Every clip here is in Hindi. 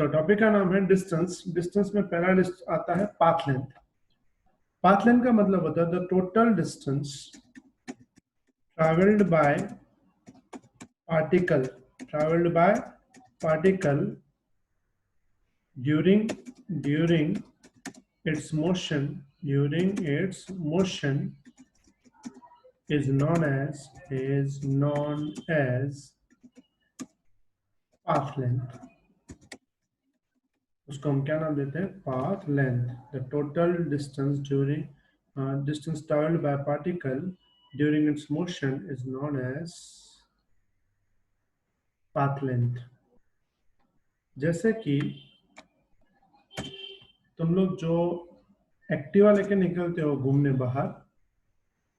टॉपिक का नाम है डिस्टेंस। डिस्टेंस में पहला लिस्ट आता है पाथ लेंथ। पाथ लेंथ का मतलब होता है the total distance travelled by particle during its motion is known as path length। उसको हम क्या नाम देते हैं? Path length. The total distance travelled by particle during its motion is known as path length. जैसे कि तुम लोग जो एक्टिवा लेके निकलते हो घूमने बाहर,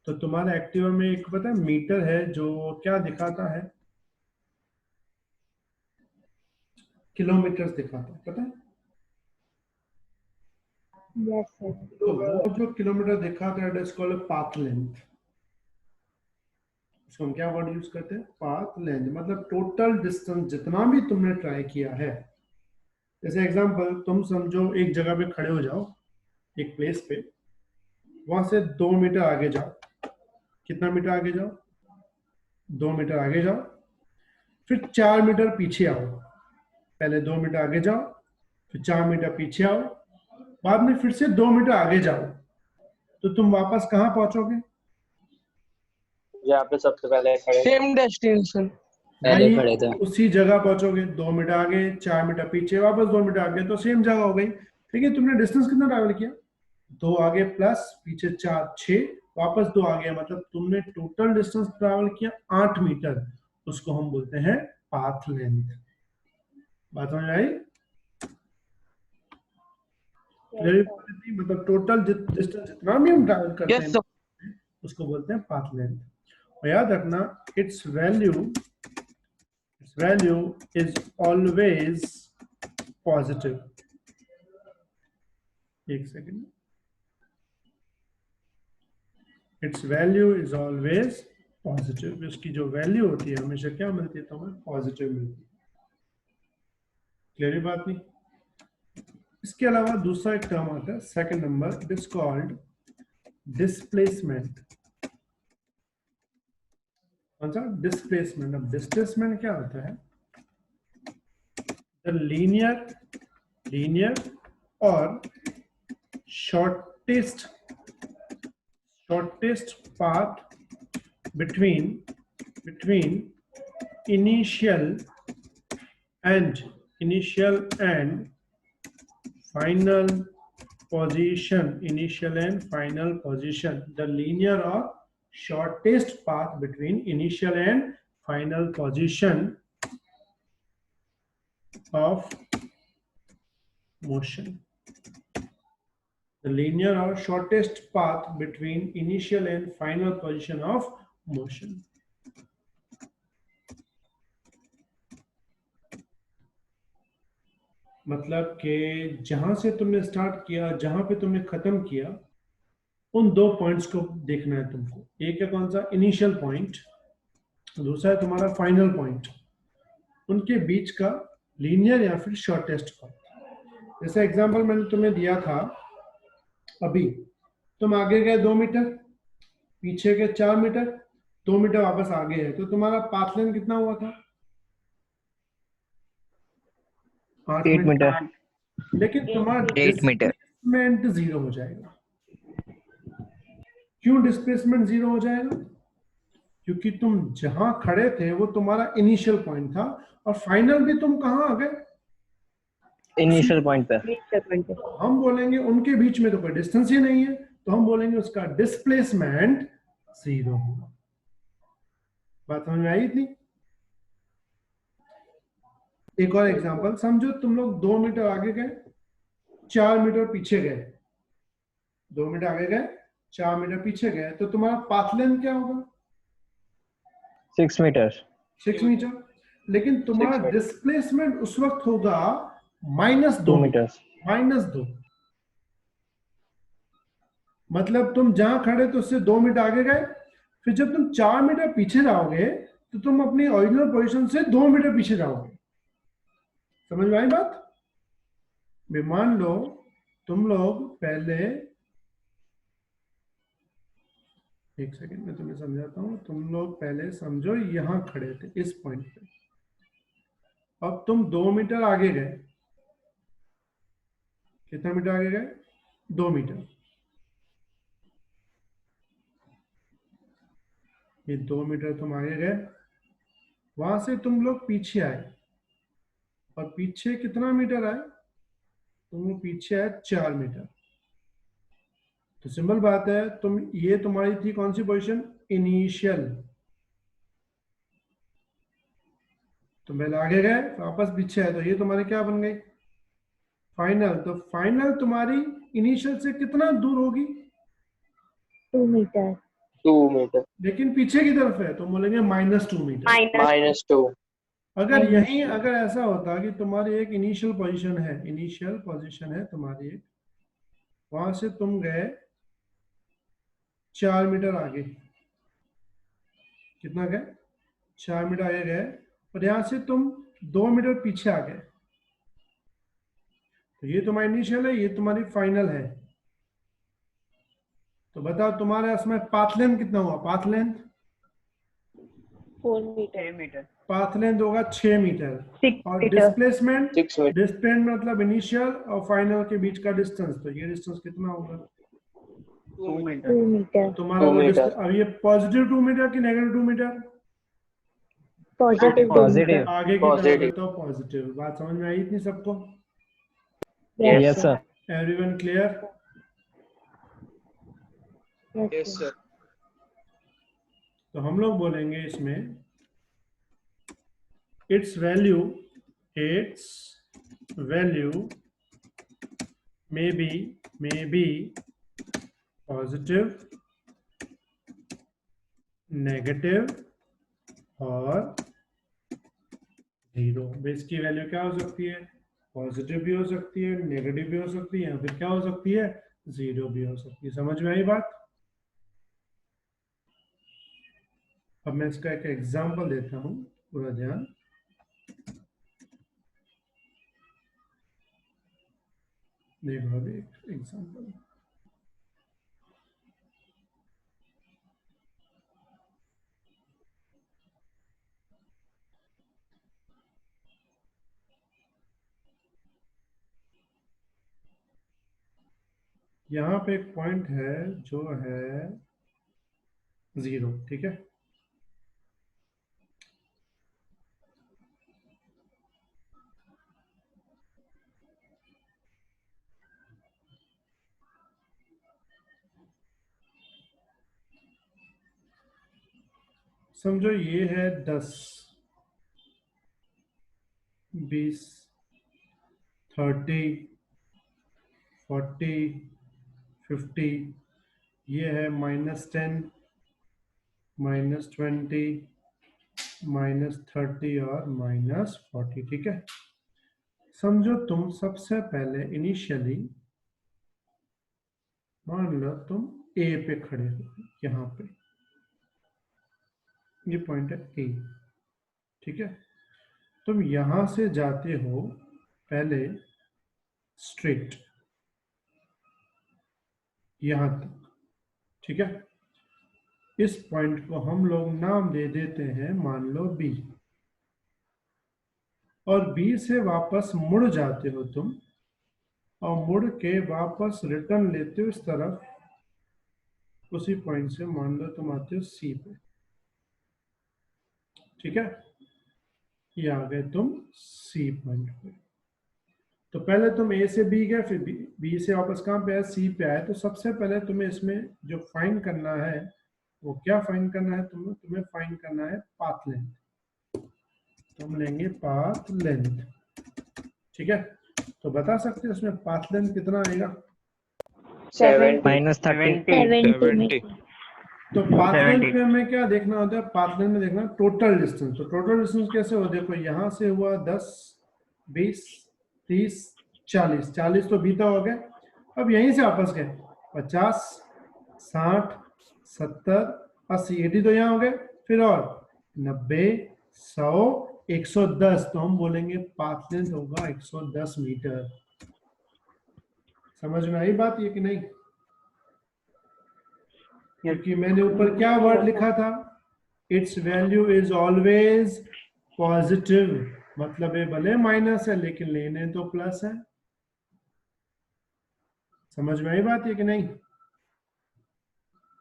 तो तुम्हारे एक्टिवा में एक पता है मीटर है जो क्या दिखाता है? किलोमीटर दिखाता है, पता है? Yes, sir. तो वो जो किलोमीटर दिखाता है इट्स कॉल्ड पाथ लेंथ। उसको हम क्या वर्ड यूज करते हैं? Path length. मतलब टोटल डिस्टेंस जितना भी तुमने ट्राई किया है। जैसे एग्जांपल, तुम समझो एक जगह पे खड़े हो जाओ, एक प्लेस पे, वहां से 2 मीटर आगे जाओ। कितना मीटर आगे जाओ? 2 मीटर आगे जाओ, फिर 4 मीटर पीछे आओ। पहले 2 मीटर आगे जाओ, फिर 4 मीटर पीछे आओ, बाद में फिर से 2 मीटर आगे जाओ। तो तुम वापस कहाँ पहुंचोगे? जहाँ पे सबसे पहले खड़े सेम डेस्टिनेशन पहले खड़े थे। उसी जगह पहुंचोगे। 2 मीटर आगे, 4 मीटर पीछे, वापस 2 मीटर आगे, तो सेम जगह हो गई। ठीक है, तुमने डिस्टेंस कितना ट्रैवल किया? 2 आगे प्लस पीछे 4, 6, वापस 2 आगे। मतलब तुमने टोटल डिस्टेंस ट्रैवल किया 8 मीटर। उसको हम बोलते हैं पाथ लेंथ। बात समझ आई? मतलब टोटल डिस्टेंस जितना भी हम ट्रैवल करते Yes, हैं sir. उसको बोलते हैं पाथ लेंथ। और याद रखना, its value is always positive. एक second. Its value is always positive. इसकी जो वैल्यू होती है हमेशा क्या मिलती है? तो हमें पॉजिटिव मिलती है। क्लियर बात नहीं? इसके अलावा दूसरा एक टर्म आता है second number, it is called displacement. कौन सा? डिस्प्लेसमेंट। अब डिस्प्लेसमेंट क्या होता है? द लीनियर और shortest path between initial and final position. The linear or shortest path between initial and final position of motion. The linear or shortest path between initial and final position of motion. मतलब कि जहां से तुमने स्टार्ट किया, जहां पे तुमने खत्म किया, उन 2 पॉइंट्स को देखना है तुमको। एक है कौन सा? इनिशियल पॉइंट, दूसरा है तुम्हारा फाइनल पॉइंट। उनके बीच का लीनियर या फिर शॉर्टेस्ट पाथ। जैसे एग्जांपल मैंने तुम्हें दिया था, अभी तुम आगे गए 2 मीटर, पीछे गए 4 मीटर, 2 मीटर वापस आगे है, तो तुम्हारा पाथ लेंथ कितना हुआ था? 8 मीटर। लेकिन तुम्हारा डिस्प्लेसमेंट 0 हो जाएगा। क्यों डिस्प्लेसमेंट 0 हो जाएगा? क्योंकि तुम जहां खड़े थे वो तुम्हारा इनिशियल पॉइंट था, और फाइनल भी तुम कहां आ गए? इनिशियल पॉइंट पे। हम बोलेंगे उनके बीच में तो कोई डिस्टेंस ही नहीं है, तो हम बोलेंगे उसका डिस्प्लेसमेंट 0 होगा। बात समझ में आई थी? एक और एग्जांपल समझो, तुम लोग 2 मीटर आगे गए, 4 मीटर पीछे गए। 2 मीटर आगे गए, 4 मीटर पीछे गए, तो तुम्हारा पाथ लेंथ क्या होगा? 6 मीटर। 6 मीटर। लेकिन तुम्हारा डिस्प्लेसमेंट उस वक्त होगा -2 मीटर। -2। मतलब तुम जहां खड़े तो उससे 2 मीटर आगे गए, फिर जब तुम 4 मीटर पीछे जाओगे तो तुम अपनी ओरिजिनल पोजीशन से 2 मीटर पीछे जाओगे। समझ में आई बात? मान लो तुम लोग पहले, एक सेकेंड में तुम्हें समझाता हूँ। तुम लोग पहले समझो यहां खड़े थे इस पॉइंट पे, अब तुम 2 मीटर आगे गए। कितना मीटर आगे गए? 2 मीटर। ये 2 मीटर तुम आगे गए, वहां से तुम लोग पीछे आए, और पीछे कितना मीटर आए? तुम लोग पीछे आए 4 मीटर। तो सिंपल बात है, तुम, ये तुम्हारी थी कौन सी पोजीशन? इनिशियल। तुम पहले आगे गए, वापस पीछे आए, तो ये तुम्हारी क्या बन गई? फाइनल। तो फाइनल तुम्हारी इनिशियल से कितना दूर होगी? 2 मीटर। 2 मीटर। लेकिन पीछे की तरफ है तो बोलेंगे -2 मीटर। -2। अगर यही, अगर ऐसा होता कि तुम्हारी एक इनिशियल पोजीशन है, इनिशियल पोजीशन है तुम्हारी एक, वहां से तुम गए 4 मीटर आगे। कितना गए? 4 मीटर आगे गए, और यहां से तुम 2 मीटर पीछे आ गए। तो ये तुम्हारी इनिशियल है, ये तुम्हारी फाइनल है। तो बताओ तुम्हारे इसमें पाथ लेंथ कितना हुआ? Path length 4 metre. Path length होगा 6 मीटर। 6 और मीटर। Displacement, 6 metre. डिस्प्लेसमेंट मतलब इनिशियल और फाइनल के बीच का डिस्टेंस। तो ये डिस्टेंस कितना होगा? 2 मीटर। 2 मीटर। तुम्हारा 2 वो मीटर। अब ये पॉजिटिव 2 मीटर कि नेगेटिव 2 मीटर? Positive 2 metre. आगे की तरफ पॉजिटिव। बताओ पॉजिटिव। बात समझ में आई इतनी सबको? Yes sir. Everyone clear? Yes sir. तो हम लोग बोलेंगे इसमें its value may be positive, negative और 0। बेस की वैल्यू क्या हो सकती है? पॉजिटिव भी हो सकती है, नेगेटिव भी हो सकती है, या फिर क्या हो सकती है? 0 भी हो सकती है। समझ में आई बात? अब मैं इसका एक एग्जांपल देता हूं, पूरा ध्यान। देखो अभी एक एग्जांपल। यहाँ पे एक पॉइंट है जो है 0, ठीक है? समझो ये है 10, 20, 30, 40, 50। ये है -10, -20, -30 और -40, ठीक है? समझो तुम सबसे पहले इनिशियली, मान लो तुम ए पे खड़े हो, यहाँ पे ये पॉइंट है ए, ठीक है? तुम यहां से जाते हो पहले स्ट्रेट यहां तक, ठीक है? इस पॉइंट को हम लोग नाम दे देते हैं, मान लो बी। और बी से वापस मुड़ जाते हो तुम, और मुड़ के वापस रिटर्न लेते हो इस तरफ, उसी पॉइंट से मान लो तुम आते हो सी पे, ठीक है? ये आ गए तुम सी पॉइंट पे। तो पहले तुम ए से बी गए, फिर बी से वापस कहाँ पे आए? सी पे आए। तो सबसे पहले तुम्हें इसमें जो फाइंड करना है, वो क्या फाइंड करना है? तुम्हें फाइंड करना है पाथ लेंथ। तो हम लेंगे पाथ लेंथ, ठीक है? तो बता सकते हैं इसमें पाथ लेंथ कितना आएगा? 70। तो पाथ लेंथ में हमें क्या देखना होता है? पाथ लेंथ में देखना टोटल डिस्टेंस। तो टोटल डिस्टेंस कैसे हो? देखो यहाँ से हुआ 10, 20, 30, 40। 40 तो बीता हो गया। अब यहीं से वापस गए 50, 60, 70, 80, 80 तो यहाँ हो गए। फिर और 90, 100, 110। तो हम बोलेंगे पाथ लेंथ होगा 110 मीटर। समझ में आई बात ये कि नहीं? क्योंकि मैंने ऊपर क्या वर्ड लिखा था, it's value is always positive, मतलब ये भले माइनस है लेकिन लेने तो प्लस है। समझ में आई बात ये कि नहीं?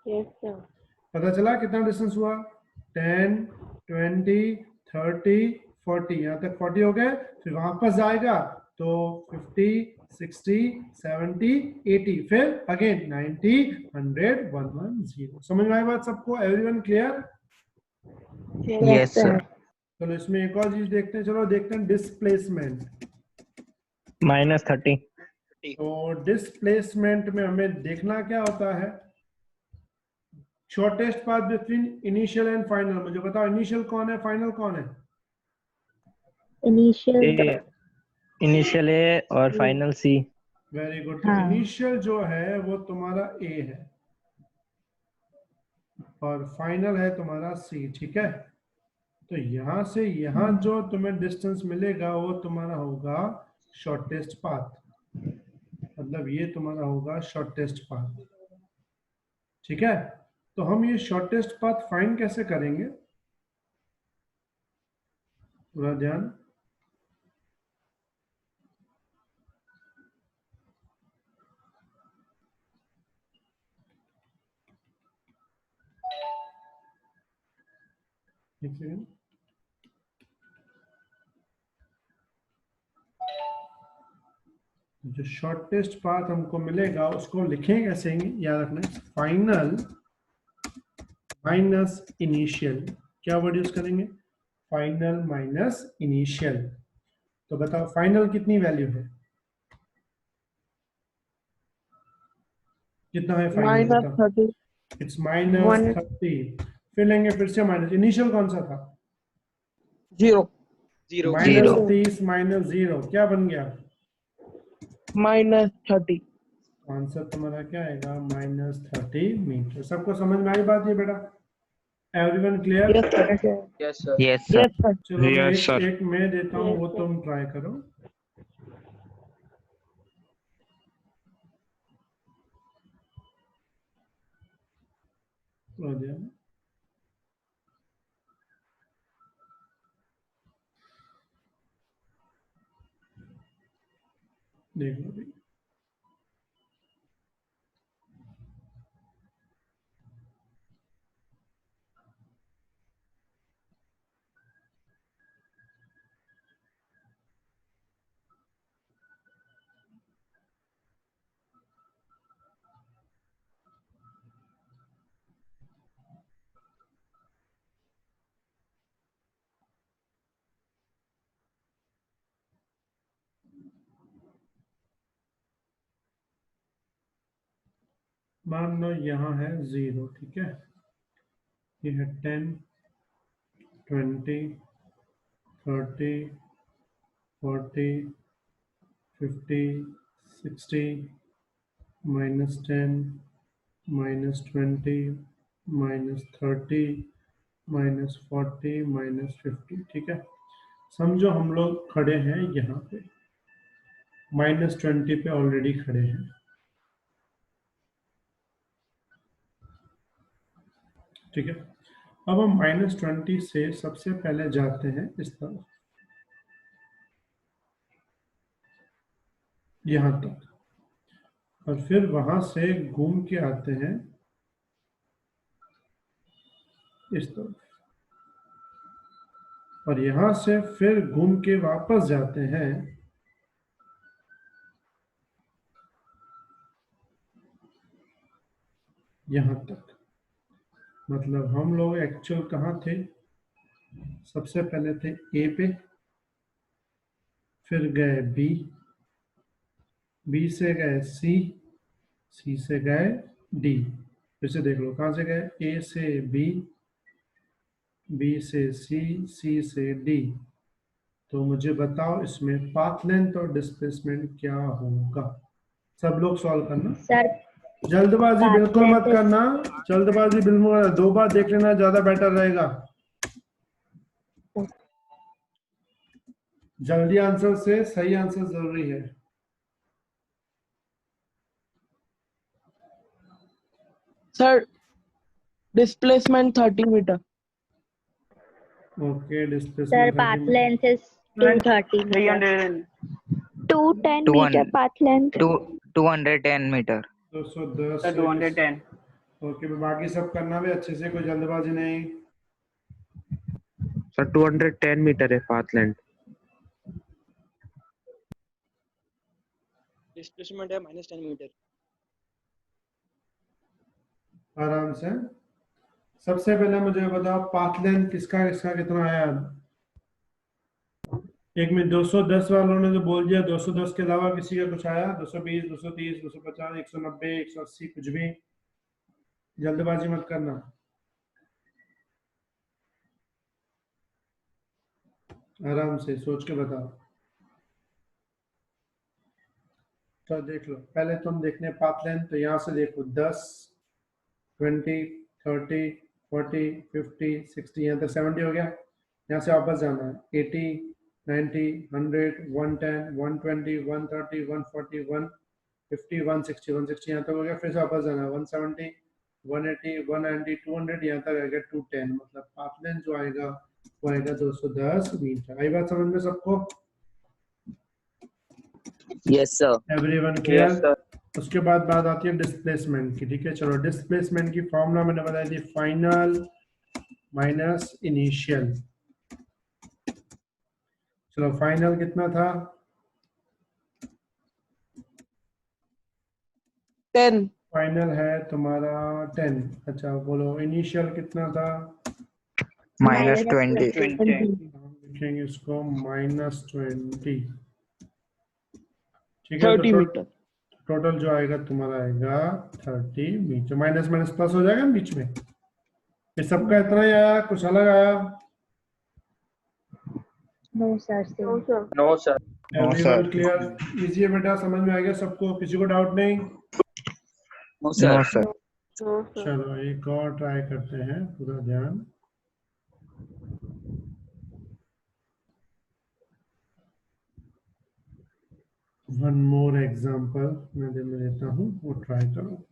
Yes sir. पता चला कितना डिस्टेंस हुआ? 10, 20, 30, 40, यहाँ तक 40 हो गए। फिर वापस जाएगा तो 50, 60, 70, 80, फिर अगेन 90, 100, 110। समझ में आई बात सबको? Everyone clear? Yes sir. चलो इसमें एक और चीज देखते हैं, चलो देखते हैं डिस्प्लेसमेंट। -30। तो डिस्प्लेसमेंट में हमें देखना क्या होता है, shortest path between initial and final. मुझे बताओ इनिशियल कौन है, फाइनल कौन है? इनिशियल इनिशियल ए और फाइनल सी। Very good. तो हाँ। इनिशियल जो है वो तुम्हारा ए है और फाइनल है तुम्हारा सी, ठीक है? तो यहां से यहां जो तुम्हें डिस्टेंस मिलेगा वो तुम्हारा होगा शॉर्टेस्ट पाथ, मतलब ये तुम्हारा होगा शॉर्टेस्ट पाथ, ठीक है? तो हम ये शॉर्टेस्ट पाथ फाइंड कैसे करेंगे, पूरा ध्यान। एक सेकंड। जो शॉर्टेस्ट पाथ हमको मिलेगा उसको लिखेंगे कैसे, याद रखना, फाइनल माइनस इनिशियल। क्या वर्ड यूज करेंगे? Final minus initial. तो बताओ फाइनल कितनी वैल्यू है, कितना है फाइनल बताओ? -30। इट्स -30। फिर लेंगे फिर से माइनस, इनिशियल कौन सा था? 0 -30 -0 क्या बन गया? -30। आंसर तुम्हारा क्या आएगा? -30 मीटर। सबको समझ में आई बात ये बेटा? Everyone clear? Yes sir. Yes sir. Yes sir. चलो मैं Yes, sir. एक मैं देता हूँ, Yes, वो sir. तुम ट्राई करो। हो जाए। देख लो भाई। मान लो यहाँ है 0, ठीक है? ये है 10, 20, 30, 40, 50, 60, -10, -20, -30, -40, -50, ठीक है? समझो हम लोग खड़े हैं यहाँ पे, -20 पे ऑलरेडी खड़े हैं, ठीक है? अब हम -20 से सबसे पहले जाते हैं इस तरफ, यहाँ तक, और फिर वहां से घूम के आते हैं इस तरफ, और यहां से फिर घूम के वापस जाते हैं यहां तक। मतलब हम लोग एक्चुअल कहाँ थे? सबसे पहले थे ए पे, फिर गए बी, बी से गए सी, सी से गए डी। फिर से देख लो कहाँ से गए, ए से बी, बी से सी, सी से डी। तो मुझे बताओ इसमें पाथ लेंथ और डिस्प्लेसमेंट क्या होगा? सब लोग सॉल्व करना, सर जल्दबाजी path बिल्कुल मत length is करना, जल्दबाजी बिल्कुल, 2 बार देख लेना ज्यादा बेटर रहेगा। जल्दी आंसर से सही आंसर जरूरी है। Sir displacement 30 metre. Okay, Sir, displacement path length is 230 meters. 210 meter path length. 210 metre. 210 Sir, 210. Okay, बाकी सब करना भी अच्छे से, कोई जल्दबाजी नहीं। सर 210 मीटर है पाथ लेंथ। डिस्प्लेसमेंट है -10 मीटर। आराम से। सबसे पहले मुझे बताओ पाथ लेंथ किसका किसका कितना आया। एक में 210 वालों ने तो बोल दिया, 210 के अलावा किसी का कुछ आया? 220, 230, 250, 190, 180, कुछ भी। जल्दबाजी मत करना। आराम से सोच के बताओ। तो देख लो, पहले तुम देखने पाथ लेंथ, तो यहाँ से देखो 10, 20, 30, 40, 50, 60, यहाँ तक 70 हो गया। यहाँ से वापस जाना है 80, 90, 100, 110, 120, 130, 140, 150, 160, 160 यहाँ तक हो गया। फिर से वापस जाना है 170, 180, 190, 200, यहाँ तक आएगा 210। मतलब पाथ लेंथ जो आएगा वो आएगा 210 मीटर। आई बात समझ में सबको? Yes sir. Everyone clear? उसके बाद बात आती है डिस्प्लेसमेंट की। ठीक है, चलो डिस्प्लेसमेंट की फॉर्मूला मैंने बताई थी, फाइनल माइनस इनिशियल। चलो फाइनल कितना था? 10। फाइनल है तुम्हारा 10। अच्छा बोलो इनिशियल कितना था? -20। हम लिखेंगे इसको -20। ठीक है, 30 तो मीटर। टोटल जो आएगा तुम्हारा आएगा 30 मीटर। माइनस माइनस प्लस हो जाएगा बीच में। ये सबका इतना ही आया, कुछ अलग आया? No, sir. Same. No sir. Everyone clear? Easy है बेटा, समझ में आ गया सबको? किसी को डाउट नहीं? No sir. चलो एक और ट्राई करते हैं, पूरा ध्यान। वन मोर एग्जांपल मैं देता हूँ, वो ट्राई करो।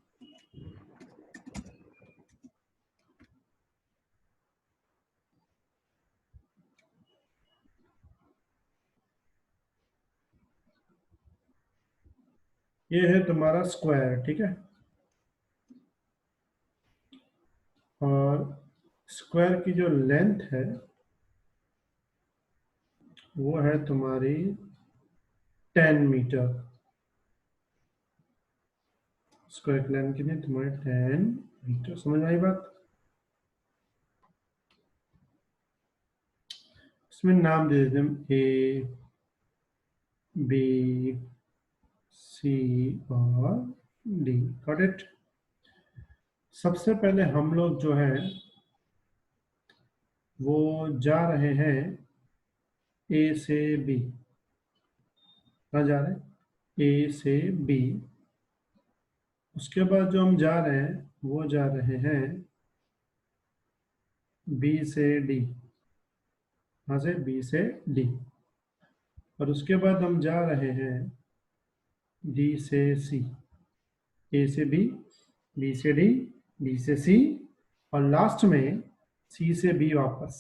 ये है तुम्हारा स्क्वायर, ठीक है, और स्क्वायर की जो लेंथ है वो है तुम्हारी 10 मीटर। स्क्वायर की लेंथ कितनी तुम्हारी? 10 मीटर। समझ में आई बात? इसमें नाम दे देते हैं ए, बी, सी और डी। Got it? सबसे पहले हम लोग जो है वो जा रहे हैं ए से बी। कहाँ जा रहे हैं? ए से बी। उसके बाद जो हम जा रहे हैं वो जा रहे हैं बी से डी। कहाँ से? बी से डी। और उसके बाद हम जा रहे हैं डी से सी। ए से बी, बी से डी, डी से सी, और लास्ट में सी से बी वापस।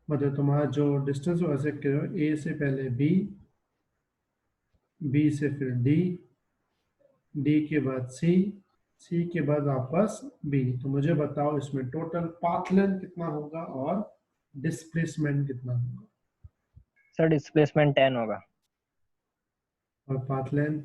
मतलब तुम्हारा जो डिस्टेंस हो ऐसे करो, ए से पहले बी, बी से फिर डी, डी के बाद सी, सी के बाद वापस बी। तो मुझे बताओ इसमें टोटल पाथ लेंथ कितना होगा और डिस्प्लेसमेंट कितना होगा? सर डिस्प्लेसमेंट 10 होगा। और पाथ लेंथ